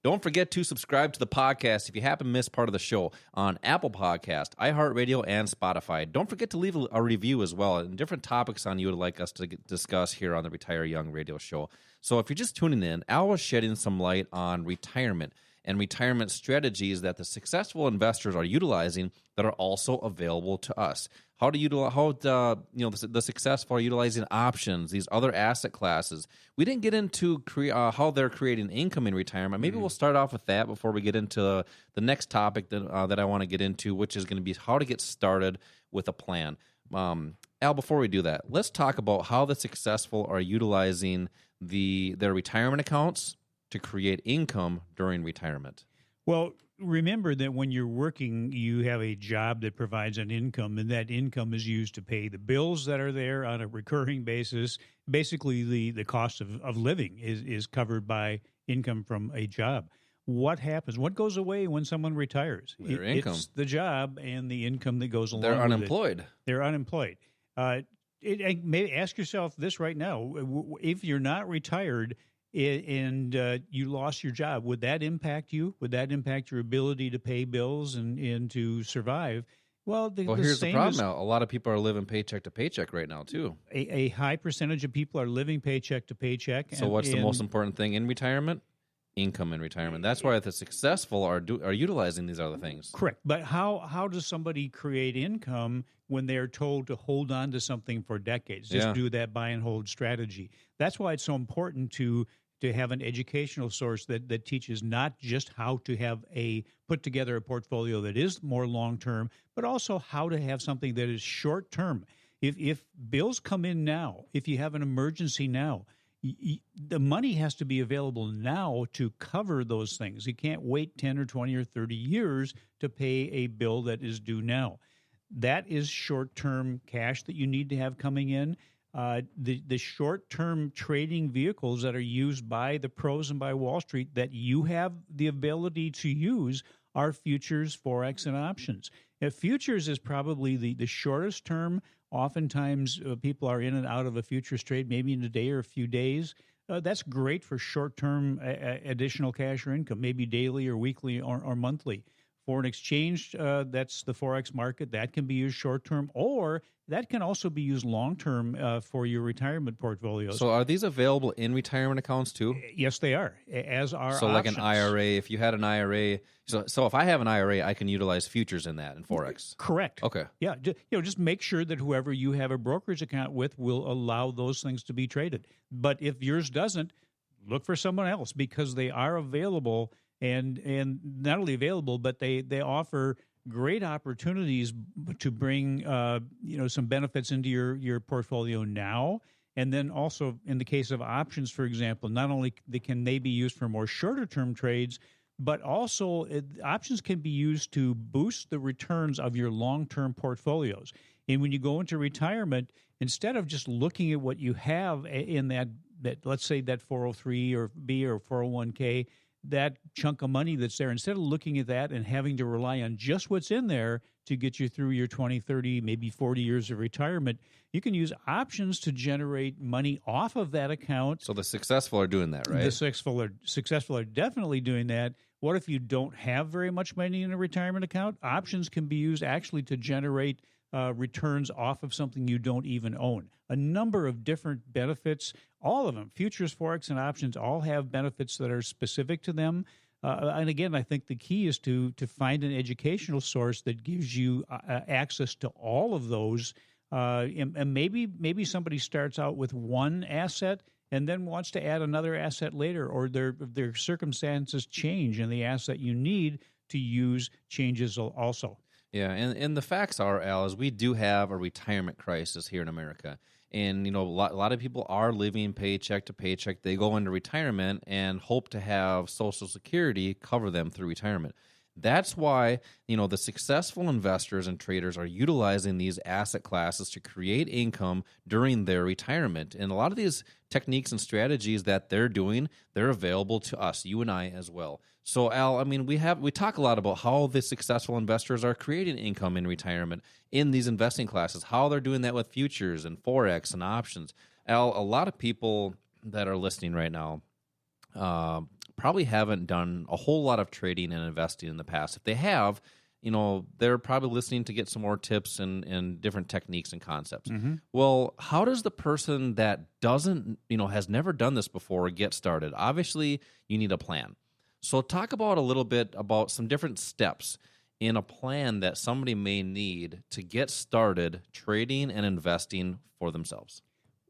Don't forget to subscribe to the podcast if you happen to miss part of the show on Apple Podcast, iHeartRadio, and Spotify. Don't forget to leave a review as well and different topics on you would like us to discuss here on the Retire Young radio show. So if you're just tuning in, Al was shedding some light on retirement and retirement strategies that the successful investors are utilizing that are also available to us. The successful are utilizing options, these other asset classes. We didn't get into how they're creating income in retirement. Maybe we'll start off with that before we get into the next topic that I want to get into, which is going to be how to get started with a plan. Al, before we do that, let's talk about how the successful are utilizing their retirement accounts to create income during retirement. Well, remember that when you're working, you have a job that provides an income, and that income is used to pay the bills that are there on a recurring basis. Basically, the cost of living is covered by income from a job. What happens? What goes away when someone retires? Their income. It's the job and the income that goes along with it. They're unemployed. They're unemployed. Maybe ask yourself this right now. If you're not retired and you lost your job, would that impact you? Would that impact your ability to pay bills and to survive? Well, here's the problem now. A lot of people are living paycheck to paycheck right now, too. A high percentage of people are living paycheck to paycheck. So what's the most important thing in retirement? Income in retirement. That's why the successful are utilizing these other things. Correct. But how does somebody create income when they're told to hold on to something for decades? Just do that buy and hold strategy. That's why it's so important to have an educational source that teaches not just how to put together a portfolio that is more long-term, but also how to have something that is short-term. If bills come in now, if you have an emergency now, the money has to be available now to cover those things. You can't wait 10 or 20 or 30 years to pay a bill that is due now. That is short-term cash that you need to have coming in. The short-term trading vehicles that are used by the pros and by Wall Street that you have the ability to use are futures, Forex, and options. Futures is probably the shortest term. Oftentimes, people are in and out of a futures trade maybe in a day or a few days. That's great for short-term additional cash or income, maybe daily or weekly or monthly. Foreign exchange, that's the Forex market. That can be used short-term, or that can also be used long-term for your retirement portfolios. So are these available in retirement accounts too? Yes, they are, as are So options. like an IRA, if you had an IRA, so if I have an IRA, I can utilize futures in that in Forex? Correct. Okay. Yeah, just make sure that whoever you have a brokerage account with will allow those things to be traded. But if yours doesn't, look for someone else because they are available. And not only available, but they offer great opportunities to bring some benefits into your portfolio now, and then also in the case of options, for example, not only can they be used for more shorter term trades, but also options can be used to boost the returns of your long term portfolios. And when you go into retirement, instead of just looking at what you have in that let's say that 403 or B or 401k. That chunk of money that's there, instead of looking at that and having to rely on just what's in there to get you through your 20, 30, maybe 40 years of retirement, you can use options to generate money off of that account. So the successful are doing that, right? The successful are definitely doing that. What if you don't have very much money in a retirement account? Options can be used actually to generate returns off of something you don't even own. A number of different benefits, all of them, futures, Forex, and options, all have benefits that are specific to them. And again, I think the key is to find an educational source that gives you access to all of those. And maybe somebody starts out with one asset and then wants to add another asset later, or their circumstances change and the asset you need to use changes also. Yeah, and the facts are, Al, is we do have a retirement crisis here in America. And, a lot of people are living paycheck to paycheck. They go into retirement and hope to have Social Security cover them through retirement. That's why, the successful investors and traders are utilizing these asset classes to create income during their retirement. And a lot of these techniques and strategies that they're doing, they're available to us, you and I as well. So, Al, we talk a lot about how the successful investors are creating income in retirement in these investing classes, how they're doing that with futures and Forex and options. Al, a lot of people that are listening right now, probably haven't done a whole lot of trading and investing in the past. If they have, they're probably listening to get some more tips and different techniques and concepts. Mm-hmm. Well, how does the person that doesn't, has never done this before get started? Obviously, you need a plan. So talk about a little bit about some different steps in a plan that somebody may need to get started trading and investing for themselves.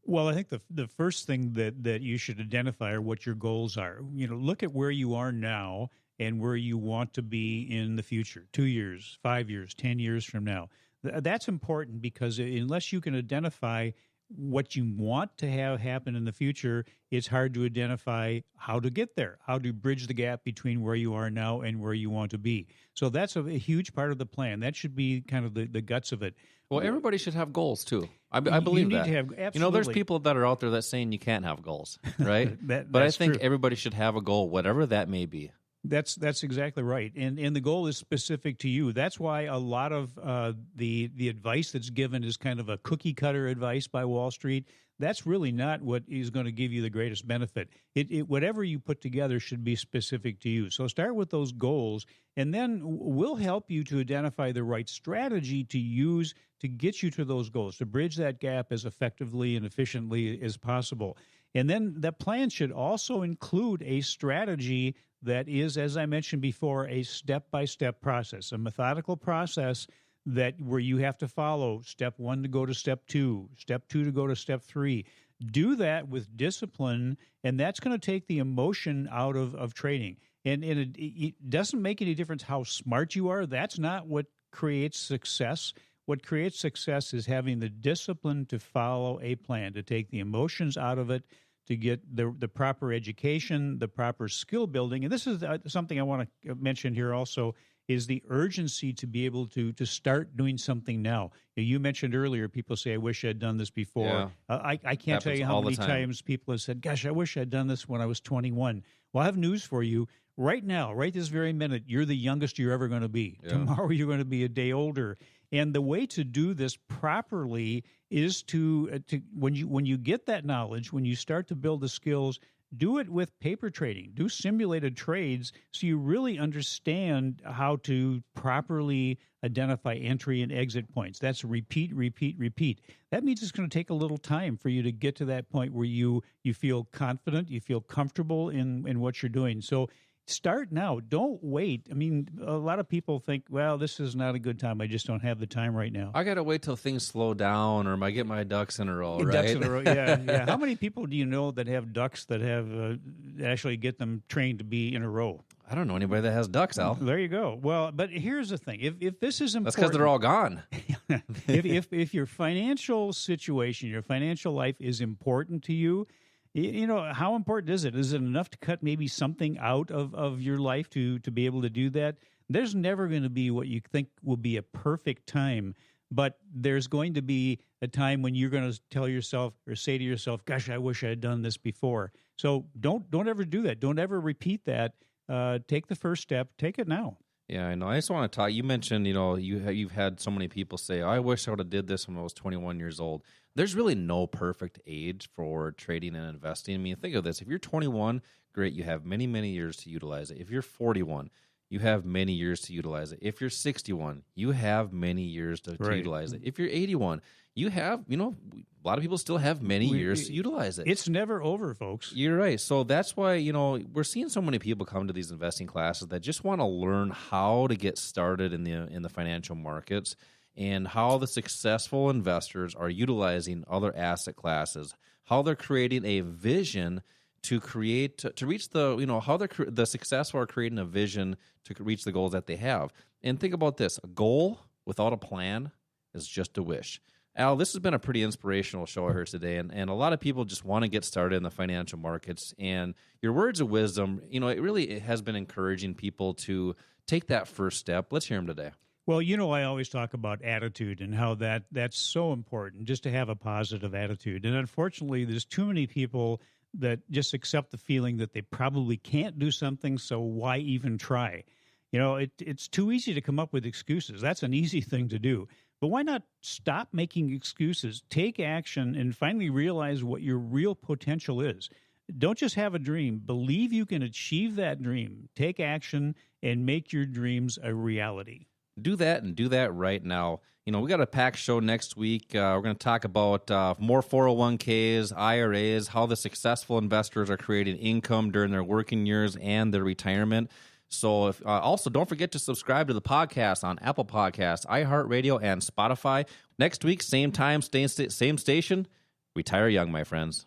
Well, I think the first thing that you should identify are what your goals are. Look at where you are now and where you want to be in the future, 2 years, 5 years, 10 years from now. That's important because unless you can identify what you want to have happen in the future, it's hard to identify how to get there, how to bridge the gap between where you are now and where you want to be. So that's a huge part of the plan. That should be kind of the guts of it. Well, everybody should have goals too. I believe you that. need to have, absolutely. There's people that are out there that saying you can't have goals, right? But I think true. everybody should have a goal, whatever that may be. That's exactly right, and the goal is specific to you. That's why a lot of the advice that's given is kind of a cookie cutter advice by Wall Street. That's really not what is going to give you the greatest benefit. Whatever you put together should be specific to you. So start with those goals, and then we'll help you to identify the right strategy to use to get you to those goals, to bridge that gap as effectively and efficiently as possible. And then that plan should also include a strategy that is, as I mentioned before, a step-by-step process, a methodical process where you have to follow step 1 to go to step 2, step 2 to go to step 3. Do that with discipline, and that's going to take the emotion out of trading. And it doesn't make any difference how smart you are. That's not what creates success. What creates success is having the discipline to follow a plan, to take the emotions out of it, to get the proper education, the proper skill building. And this is something I want to mention here also, is the urgency to be able to start doing something now. You mentioned earlier, people say, I wish I'd done this before. Yeah. I can't tell you how many times people have said, gosh, I wish I'd done this when I was 21. Well, I have news for you. Right now, right this very minute, you're the youngest you're ever going to be. Yeah. Tomorrow, you're going to be a day older. And the way to do this properly is to when you get that knowledge, when you start to build the skills, do it with paper trading. Do simulated trades so you really understand how to properly identify entry and exit points. That's repeat, repeat, repeat. That means it's going to take a little time for you to get to that point where you feel confident, you feel comfortable in what you're doing. So start now. Don't wait. I mean, a lot of people think, well, this is not a good time. I just don't have the time right now. I got to wait till things slow down or I get my ducks in a row, right? Ducks in a row, yeah. How many people do you know that have ducks that have actually get them trained to be in a row? I don't know anybody that has ducks, Al. There you go. Well, but here's the thing. If this is important... That's because they're all gone. if your financial situation, your financial life is important to you, how important is it? Is it enough to cut maybe something out of your life to be able to do that? There's never going to be what you think will be a perfect time, but there's going to be a time when you're going to tell yourself or say to yourself, gosh, I wish I had done this before. So don't ever do that. Don't ever repeat that. Take the first step. Take it now. Yeah, I know. I just want to talk. You mentioned, you've had so many people say, I wish I would have did this when I was 21 years old. There's really no perfect age for trading and investing. I mean, think of this. If you're 21, great, you have many, many years to utilize it. If you're 41, you have many years to utilize it. If you're 61, you have many years to utilize it. If you're 81, you have, a lot of people still have many years to utilize it. It's never over, folks. You're right. So that's why, we're seeing so many people come to these investing classes that just want to learn how to get started in the financial markets and how the successful investors are utilizing other asset classes, how they're creating a vision to reach the, how the successful are creating a vision to reach the goals that they have. And think about this, a goal without a plan is just a wish. Al, this has been a pretty inspirational show here today, and a lot of people just want to get started in the financial markets. And your words of wisdom, it has been encouraging people to take that first step. Let's hear them today. Well, I always talk about attitude and how that's so important, just to have a positive attitude. And unfortunately, there's too many people that just accept the feeling that they probably can't do something, so why even try? It's too easy to come up with excuses. That's an easy thing to do. But why not stop making excuses, take action, and finally realize what your real potential is? don't just have a dream. Believe you can achieve that dream. Take action and make your dreams a reality. Do that and do that right now. You know, we got a packed show next week. We're going to talk about more 401ks, IRAs, how the successful investors are creating income during their working years and their retirement. So also don't forget to subscribe to the podcast on Apple Podcasts, iHeartRadio, and Spotify. Next week, same time, same station. Retire young, my friends.